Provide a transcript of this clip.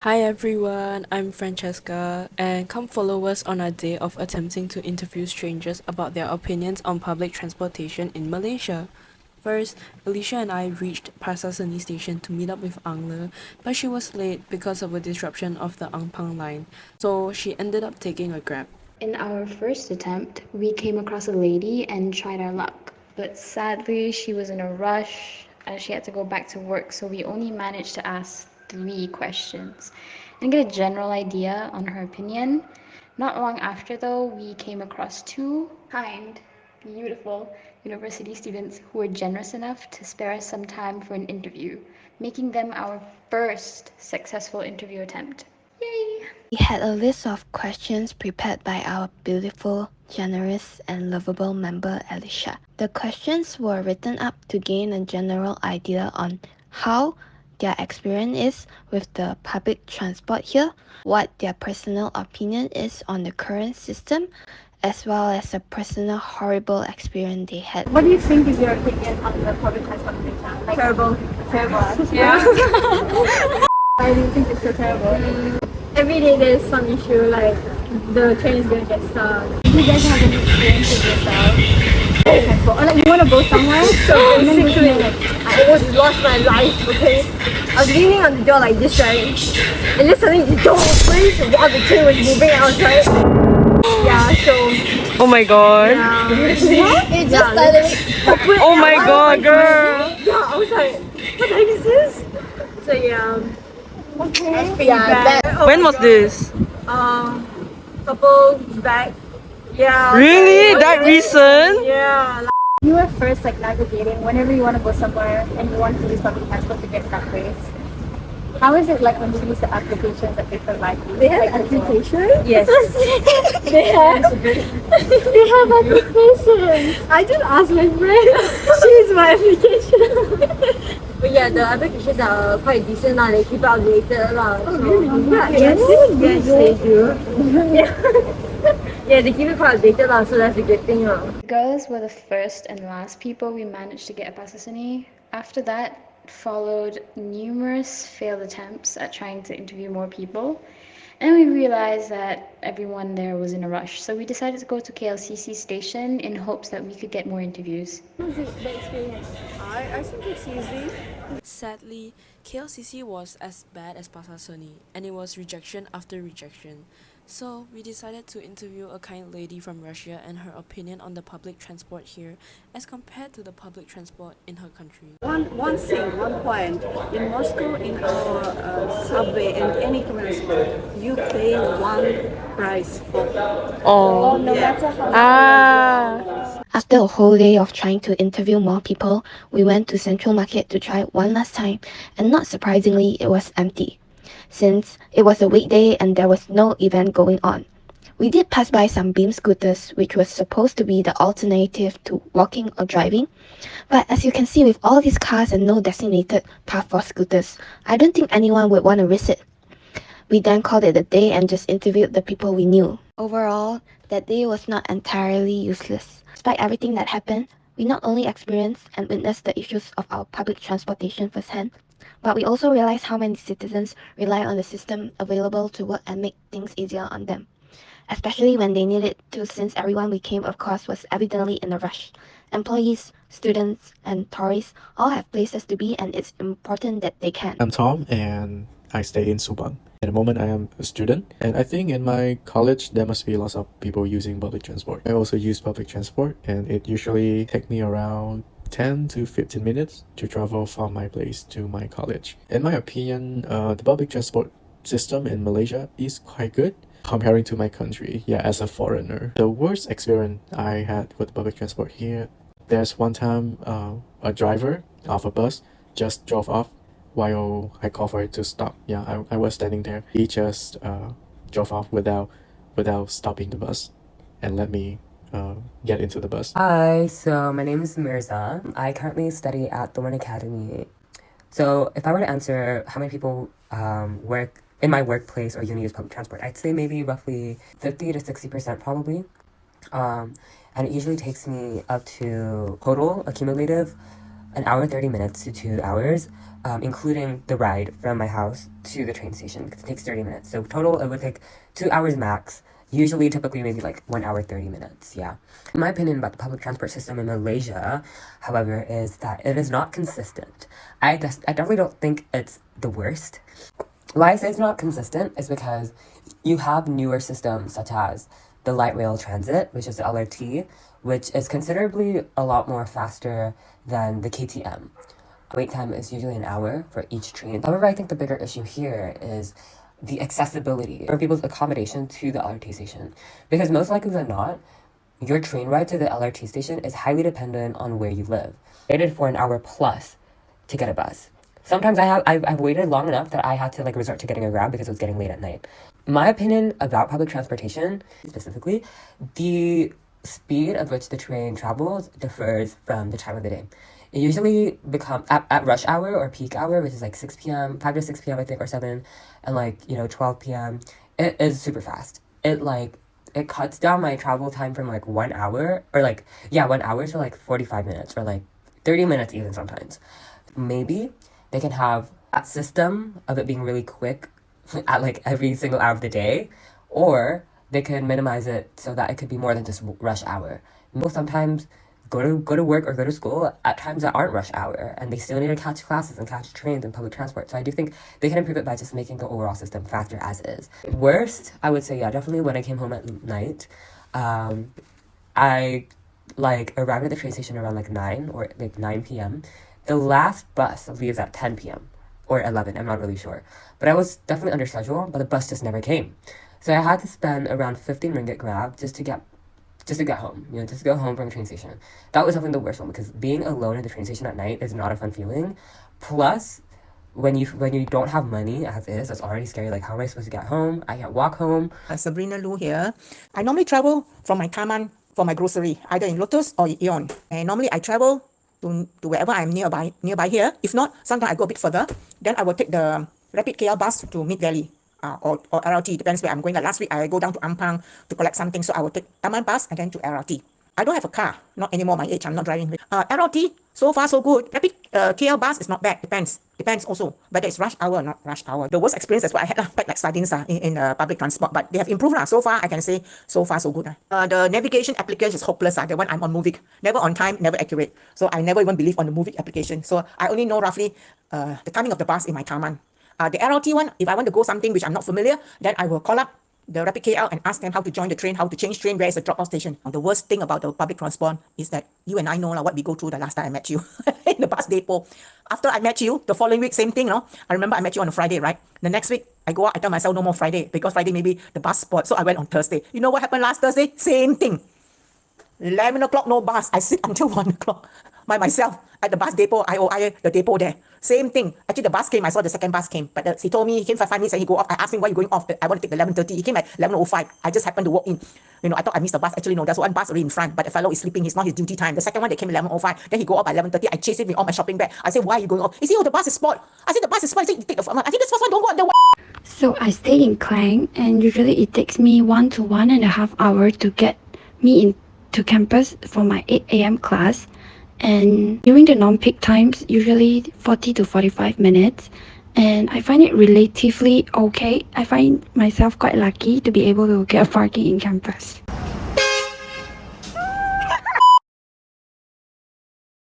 Hi everyone, I'm Francesca, and come follow us on our day of attempting to interview strangers about their opinions on public transportation in Malaysia. First, Alysha and I reached Pasar Seni station to meet up with Angla, but she was late because of a disruption of the Angpang line, so she ended up taking a Grab. In our first attempt, we came across a lady and tried our luck. But sadly, she was in a rush as she had to go back to work, so we only managed to ask three questions and get a general idea on her opinion. Not long after, though, we came across two kind, beautiful university students who were generous enough to spare us some time for an interview, making them our first successful interview attempt. Yay! We had a list of questions prepared by our beautiful, generous, and lovable member Alysha. The questions were written up to gain a general idea on how their experience is with the public transport here, what their personal opinion is on the current system, as well as a personal horrible experience they had. What do you think is your opinion on the public transport in Malaysia? Terrible. Terrible. Yeah. Why do you think it's so terrible? Every day there's some issue, like the train is going to get stuck. Do you guys have any experience with yourself? Public transport? Or like you want to go somewhere? So basically, I almost lost my life, okay? I was leaning on the door like this, right? And then suddenly the door opens while the train was moving outside. Yeah, so Oh my god. yeah. It just suddenly Oh my god, girl. Yeah, I was like, what the heck is this? So yeah. Okay. Yeah, that, When was this? couple back. Yeah. Really? That recent? Yeah. You were first like navigating whenever you want to go somewhere and you want to use public transport to get to that place. How is it like when you use the applications that they provide you? They have applications? Yes. They have. They have applications. I just asked my friend. She's my application. But yeah, the applications are quite decent lah. They keep it updated lah. Oh, really? Yeah, yes, they do. Yeah, they keep it quite updated lah. So that's a good thing lah. Girls were the first and last people we managed to get at Pasasani. After that, followed numerous failed attempts at trying to interview more people. And we realized that everyone there was in a rush. So we decided to go to KLCC station in hopes that we could get more interviews. How was the experience? I think it's easy. Sadly, KLCC was as bad as Pasar Seni, and it was rejection after rejection. So, we decided to interview a kind lady from Russia and her opinion on the public transport here as compared to the public transport in her country. One thing, one point. In Moscow, in our subway and any transport, you pay one price for. Oh, No matter how ah. After a whole day of trying to interview more people, we went to Central Market to try one last time, and not surprisingly, it was empty, since it was a weekday and there was no event going on. We did pass by some beam scooters, which was supposed to be the alternative to walking or driving, but as you can see with all these cars and no designated path for scooters, I don't think anyone would want to risk it. We then called it a day and just interviewed the people we knew. Overall, that day was not entirely useless. Despite everything that happened, we not only experienced and witnessed the issues of our public transportation firsthand, but we also realized how many citizens rely on the system available to work and make things easier on them, especially when they need it to, since everyone we came across was evidently in a rush. Employees, students, and tourists all have places to be, and it's important that they can. I'm Tom and I stay in Subang. At the moment I am a student, and I think in my college there must be lots of people using public transport. I also use public transport, and it usually takes me around 10 to 15 minutes to travel from my place to my college. In my opinion, the public transport system in Malaysia is quite good comparing to my country, as a foreigner. The worst experience I had with public transport here, there's one time a driver of a bus just drove off while I called for it to stop. I was standing there. He just drove off without stopping the bus and let me get into the bus. Hi, so my name is Mirza. I currently study at the One Academy. So if I were to answer how many people work in my workplace or uni use public transport, I'd say maybe roughly 50 to 60% probably. And it usually takes me up to total accumulative an hour 30 minutes to 2 hours, including the ride from my house to the train station, because it takes 30 minutes. So total, it would take 2 hours max. Usually, typically, maybe like 1 hour 30 minutes. Yeah. My opinion about the public transport system in Malaysia, however, is that it is not consistent. I definitely don't think it's the worst. Why I say it's not consistent is because you have newer systems such as the light rail transit, which is the LRT, which is considerably a lot more faster than the KTM. Wait time is usually an hour for each train. However, I think the bigger issue here is the accessibility or people's accommodation to the LRT station. Because most likely than not, your train ride to the LRT station is highly dependent on where you live. I waited for an hour plus to get a bus. Sometimes I've waited long enough that I had to resort to getting a Grab because it was getting late at night. My opinion about public transportation, specifically, the speed at which the train travels differs from the time of the day. It usually becomes at rush hour or peak hour, which is 6 p.m., 5 to 6 p.m. I think, or 7, and 12 p.m. It is super fast. It cuts down my travel time from 1 hour or 1 hour to 45 minutes or 30 minutes even sometimes. Maybe they can have a system of it being really quick at every single hour of the day, or they can minimize it so that it could be more than just rush hour. People sometimes go to work or go to school at times that aren't rush hour, and they still need to catch classes and catch trains and public transport. So I do think they can improve it by just making the overall system faster as is. Worst, I would say, yeah, definitely when I came home at night, I arrived at the train station around 9 p.m. The last bus leaves at 10 p.m. or 11, I'm not really sure. But I was definitely under schedule, but the bus just never came. So I had to spend around 15 ringgit Grab just to get home, just to go home from the train station. That was definitely the worst one, because being alone at the train station at night is not a fun feeling. Plus, when you don't have money as is, it's already scary. How am I supposed to get home? I can't walk home. Sabrina Lu here. I normally travel from my Taman for my grocery, either in Lotus or Eon. And normally I travel to wherever I'm nearby here. If not, sometimes I go a bit further. Then I will take the Rapid KL bus to Mid Valley. Or LRT, depends where I'm going. Last week I go down to Ampang to collect something, so I will take Taman bus and then to LRT. I don't have a car, not anymore. My age, I'm not driving. LRT, so far so good. Rapid KL bus is not bad. Depends also whether it's rush hour or not rush hour. The worst experience is what I had, packed like sardines in public transport. But they have improved. So far, I can say so far so good. The navigation application is hopeless. The one I'm on Movik, never on time, never accurate. So I never even believe on the Movik application. So I only know roughly the timing of the bus in my Taman. The LRT one, if I want to go something which I'm not familiar, then I will call up the Rapid KL and ask them how to join the train, how to change train, where is the drop-off station. The worst thing about the public transport is that you and I know what we go through the last time I met you in the bus depot. After I met you, the following week, same thing, I remember I met you on a Friday, right? The next week, I go out, I tell myself no more Friday, because Friday maybe the bus spot, so I went on Thursday. You know what happened last Thursday? Same thing. 11 o'clock, no bus. I sit until 1 o'clock by myself at the bus depot, IOI, the depot there. Same thing. Actually, the bus came. I saw the second bus came. But he told me he came for 5 minutes and he go off. I asked him, why you going off? I want to take the 11:30. He came at 11:05. I just happened to walk in. I thought I missed the bus. Actually, no, there's one bus already in front. But the fellow is sleeping. It's not his duty time. The second one, they came 11:05. Then he go off by 11:30. I chased him with all my shopping bag. I said, why are you going off? He said, oh, the bus is spoiled. I said, the bus is spoiled. He said, you take the first one. I think this first one don't go on the one. So I stay in Qing, and usually it takes me 1 to 1.5 hours to get me into campus for my 8 a.m. class. And during the non-peak times, usually 40 to 45 minutes. And I find it relatively okay. I find myself quite lucky to be able to get a parking in campus.